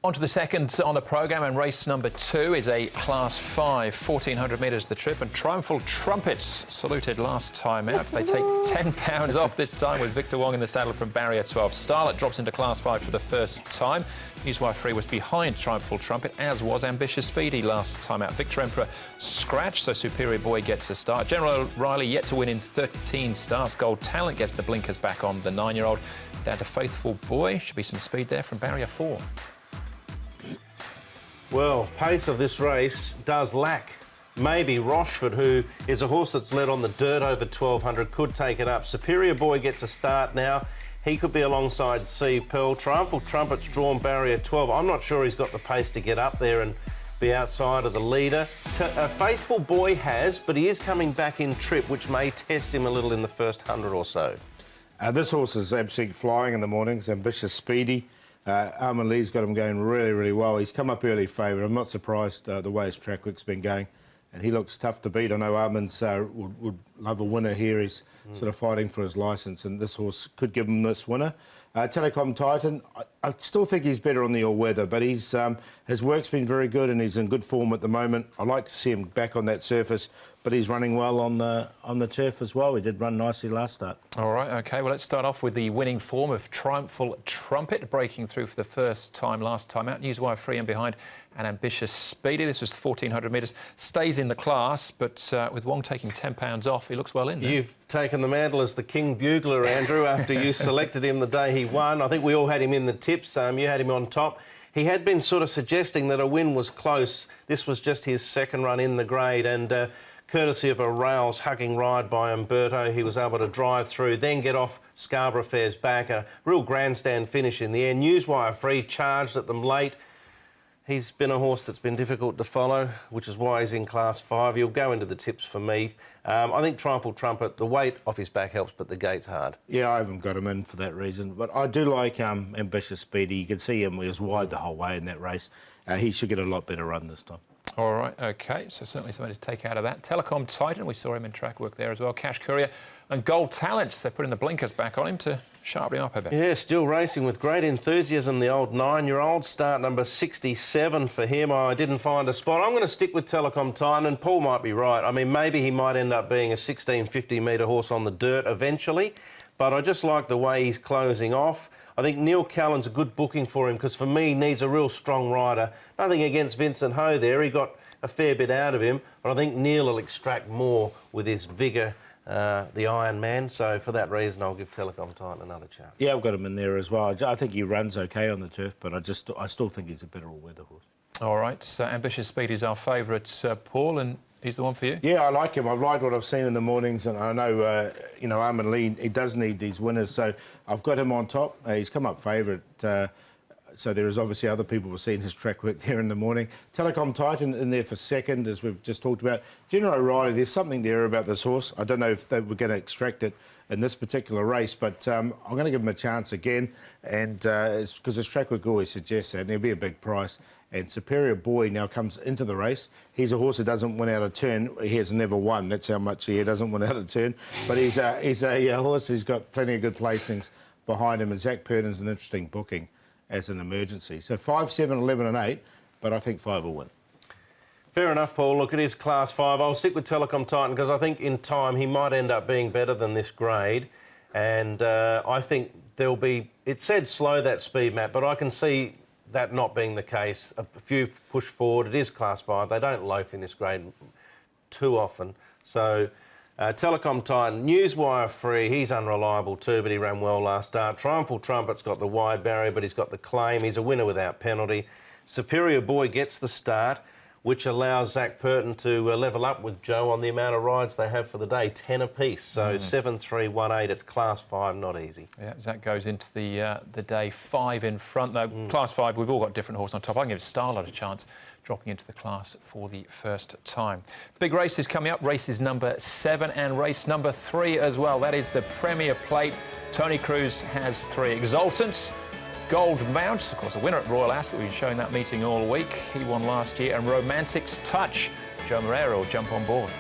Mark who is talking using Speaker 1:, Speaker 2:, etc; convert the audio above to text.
Speaker 1: On to the second on the programme, and race number 2 is a Class 5, 1,400 metres the trip, and Triumphal Trumpets saluted last time out. They take £10 off this time with Victor Wong in the saddle from barrier 12. Starlet drops into Class 5 for the first time. Newswire Free was behind Triumphal Trumpet, as was Ambitious Speedy last time out. Victor Emperor scratched, so Superior Boy gets a start. General Riley yet to win in 13 starts. Gold Talent gets the blinkers back on the 9-year-old. Down to Faithful Boy. Should be some speed there from barrier 4.
Speaker 2: Well, pace of this race does lack. Maybe Rochford, who is a horse that's led on the dirt over 1,200, could take it up. Superior Boy gets a start now. He could be alongside Sea Pearl. Triumphal Trumpet's drawn barrier 12. I'm not sure he's got the pace to get up there and be outside of the leader. Faithful Boy has, but he is coming back in trip, which may test him a little in the first 100 or so.
Speaker 3: This horse is absolutely flying in the mornings. Ambitious Speedy. Armin Lee's got him going really, really well. He's come up early favourite. I'm not surprised the way his track work's been going. And he looks tough to beat. I know Armin's would love a winner here. He's sort of fighting for his licence, and this horse could give him this winner. Telecom Titan, I still think he's better on the all-weather, but his work's been very good and he's in good form at the moment. I'd like to see him back on that surface, but he's running well on the turf as well. He did run nicely last start. All
Speaker 1: right, OK. Well, let's start off with the winning form of Triumphal Trumpet, breaking through for the first time last time out. Newswire Free and behind, and Ambitious Speedy. This was 1,400 metres. Stays in the class, but with Wong taking £10 off, he looks well in there.
Speaker 2: You've taken the mantle as the King Bugler, Andrew, after you selected him the day he won. I think we all had him in the tips. You had him on top. He had been sort of suggesting that a win was close. This was just his second run in the grade, and courtesy of a rails hugging ride by Umberto, he was able to drive through, then get off Scarborough Fair's back. A real grandstand finish in the end. Newswire Free charged at them late. He's been a horse that's been difficult to follow, which is why he's in Class 5. He'll go into the tips for me. I think Triumphal Trumpet, the weight off his back helps, but the gate's hard.
Speaker 3: Yeah, I haven't got him in for that reason. But I do like Ambitious Speedy. You can see him, he was wide the whole way in that race. He should get a lot better run this time.
Speaker 1: All right, OK, so certainly something to take out of that. Telecom Titan, we saw him in track work there as well. Cash Courier and Gold Talent, they're putting the blinkers back on him to sharpen him up a bit.
Speaker 2: Yeah, still racing with great enthusiasm, the old 9-year-old. Start number 67 for him. I didn't find a spot. I'm going to stick with Telecom Titan, and Paul might be right. I mean, maybe he might end up being a 1,650-metre horse on the dirt eventually, but I just like the way he's closing off. I think Neil Callan's a good booking for him because, for me, he needs a real strong rider. Nothing against Vincent Ho there. He got a fair bit out of him, but I think Neil will extract more with his vigour, the Iron Man. So, for that reason, I'll give Telecom Titan another chance.
Speaker 3: Yeah, I've got him in there as well. I think he runs OK on the turf, but I still think he's a better all-weather horse.
Speaker 1: All right, so Ambitious Speed is our favourite, Paul, and he's the one for you?
Speaker 3: Yeah, I like him. I've liked what I've seen in the mornings, and I know, you know, Armin Lee, he does need these winners, so I've got him on top. He's come up favourite, so there is obviously other people who've seen his track work there in the morning. Telecom Titan in there for second, as we've just talked about. General Riley, there's something there about this horse. I don't know if they were going to extract it in this particular race, but I'm going to give him a chance again, and it's because his track work always suggests that, and he'll be a big price. And Superior Boy now comes into the race. He's a horse that doesn't win out of turn. He has never won. That's how much he doesn't win out of turn. But he's a horse who's got plenty of good placings behind him. And Zach Purdon's an interesting booking as an emergency. So 5, 7, 11 and 8, but I think 5 will win.
Speaker 2: Fair enough, Paul. Look, it is Class 5. I'll stick with Telecom Titan because I think in time he might end up being better than this grade. And I think there'll be... It said slow, that speed map, but I can see that not being the case. A few push forward. It is Class 5. They don't loaf in this grade too often. So, Telecom Titan, Newswire Free, he's unreliable too, but he ran well last start. Triumphal Trumpet's got the wide barrier, but he's got the claim. He's a winner without penalty. Superior Boy gets the start, which allows Zach Purton to level up with Joe on the amount of rides they have for the day, 10 apiece. So 7, 3, 1, 8. It's Class 5, not easy.
Speaker 1: Yeah, Zach goes into the day 5 in front, though. Class 5, we've all got different horses on top. I can give Starlet a chance, dropping into the class for the first time. Big races coming up. Races number 7 and race number 3 as well. That is the Premier Plate. Tony Cruz has 3 exultants. Gold Mount, of course, a winner at Royal Ascot. We've been showing that meeting all week. He won last year. And Romantic's Touch. Joe Moreira will jump on board.